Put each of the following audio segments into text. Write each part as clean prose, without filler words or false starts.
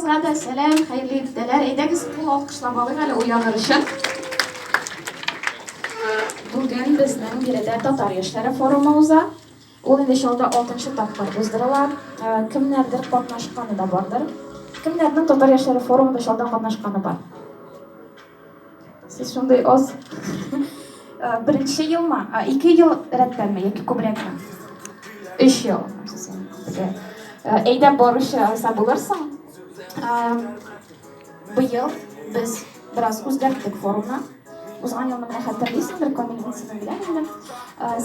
Барыгызга да сәлам, хәерле иртәләр. Әйдәгез кул алкышлап алыйк әле уяныр өчен. Бүген безнең биредә татар яшьләре форумы уза. Ул инде шулда 6нчы тапкыр уздырыла. Кемнәрдер катнашканы да бардыр. Кемнәрнең татар яшьләре форумында шулда катнашканы бар? Сез шундый аз. Беренче елмы? 2 ел рәттәнме яки күбрәкме? 3 ел. Әйдәп баручы алса булырсың. Быел без бераз үзгәрттек форумны. Узган елны менә хәтерлисеңдер, Камил синең белән инде.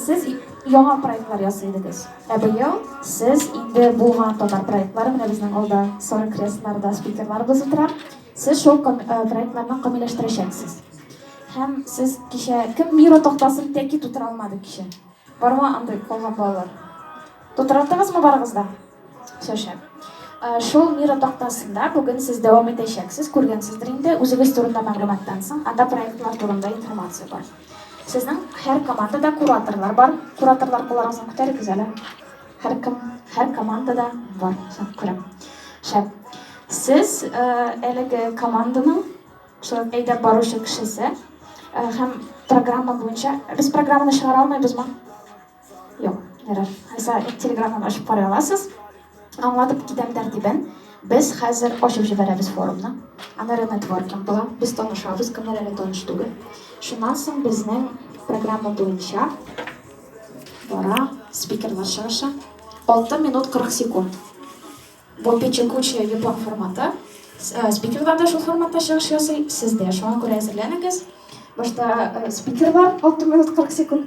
Сез яңа проектлар ясыйдыгыз. Быел сез инде булган татар проектлары менә безнең алда сары кресларда спикерларыбыз утыра. Сез шул проектларны камилләштерәчәксез. Һәм сез кичә кем мира тактасын тәки тутыра алмады кичә. Барма андый калган балалар. Тутыраттыгызмы барыгызда? Шәшәп. Шул мира тактасында бүген сез дәвам итәчәксез, күргәнсездер инде, үзегез турында мәгълүматтан соң, анда проектлар турында информация бар. Сезнең һәр командада кураторлар бар. Кураторлар кулларыгызны күтәрегез әле. Һәр командада бар. Күрәм. Шәп. Сез әлеге команданың шул әйдәп баручы кешесе һәм программа буенча без программаны чыгара алмыйбызмы? Юк, ярар. Хәзер телеграмманы ачып карый аласыз. Аңлатып китәм тәртибен. Без хәзер ачып җибәрәбез форумны. Аннары нетворкинг була. Без танышабыз, кемнәр әле таныш түгел. Шуннан соң безнең программа буенча бара спикерлар чыгышы. 6 минут 40 секунд. Бу печекучая япон форматы. Спикерлар да шул форматта чыгыш ясый. Сез дә шуңа күрә әзерләнегез. Башта спикерлар 6 минут 40 секунд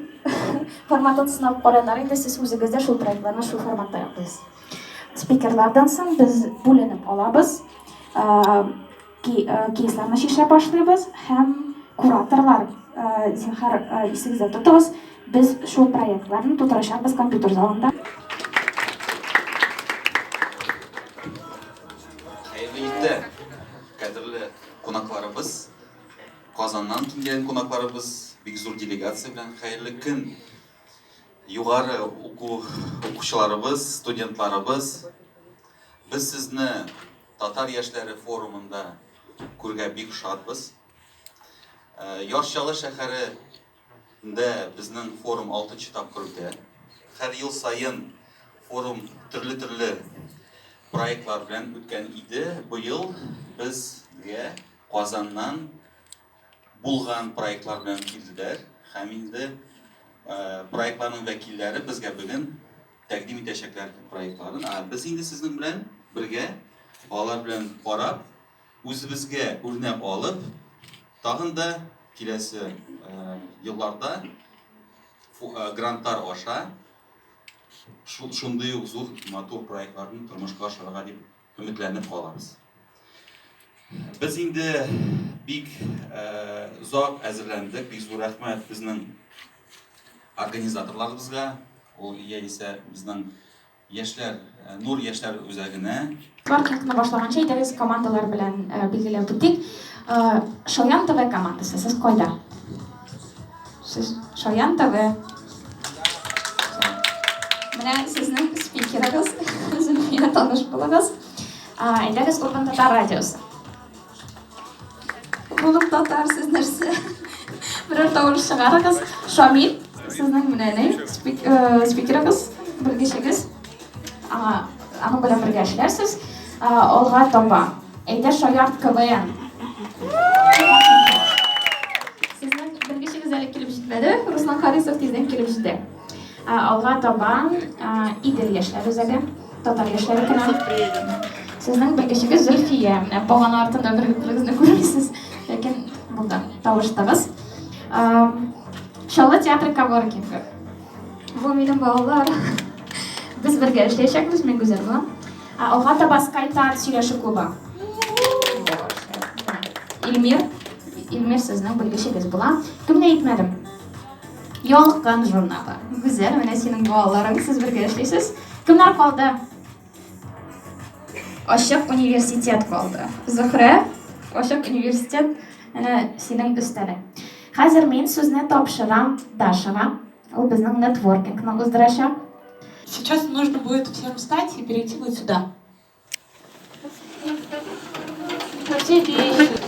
форматын сынап каранар инде сез үзегез дә шул проектларны шул форматта яклыйсыз. Спикерлардан соң без бүленеп алабыз. Кейсларны шишә башлыйбыз һәм кураторлар зинһар исегездә тотыгыз. Без шул проектларны тутырачакбыз компьютер залында. Хәерле кадерле кунакларыбыз, Казаннан килгән кунакларыбыз, бик зур делегация белән хәерле көн. Югары укучыларыбыз, студентларыбыз, без сезне татар яшьләре форумында күргә бик шатбыз. Яшьчалы шәһәрендә безнең форум 6нчы тапкыр үтә. Һәр ел сайын форум төрле проектлар белән үткән иде. Бу ел безгә Казаннан булган проектлар белән килделәр. Һәм инде проектларның вәкилләре безгә бүген тәкъдим итәчәкләр проектларын. Без инде сезнең белән бергә алар белән карап, үзебезгә үрнәк алып, тагын да киләсе елларда грантлар аша шундый ук зур матур проектларны тормышка ашырырга дип өметләнеп калабыз. Без инде бик озак әзерләндек, бик зур рәхмәт безнең организаторларыбызга, ул яисә безнең яшьләр, Нур яшьләр үзәгенә. Паркингны башлаганча әйдәгез командалар белән билгеләп үтик. Шаян ТВ командасы, сез кайда? Сез Шаян ТВ. Менә сезнең спикерыгыз, Зөлфия таныш булыгыз. Әйдәгез Урман татар радиосы. Булып татар сез нәрсә? Берәр тавыш чыгарыгыз. Шамил, сезнең менә спикерыгыз, бер кешегез. Аның белән бергә эшләрсез. Алга таба. Әйдә Шаярт КВН. Сезнең бер кешегез әле килеп җитмәде. Руслан Харисов тиздән килеп җитә. Алга таба Идел яшьләр үзәге, татар яшьләре көне. Сезнең бер кешегез Зөлфия. Баган артында бер-берегезне күрәсез. Ләкин монда тавыштыгыз. Шалла театры Коворкинга. Бу минем балалар. Без бергә эшләячәкбез, мин гүзәл булам. Алга таба Скайтар сөйләшү клубы. Илмир сезнең бер кешегез була. Кемне әйтмәдем? Ялкын журналы. Гүзәл, менә синең балаларың, сез бергә эшләйсез. Кемнәр калды? Ачык университет калды. Зөһрә, Ачык университет, әнә синең өстәлең. Хәзер мин сүзне тапшырам Дашага. Ул безнең нетворкингны уздырачак. Сейчас нужно будет всем встать и перейти вот сюда. Соцсети ищут.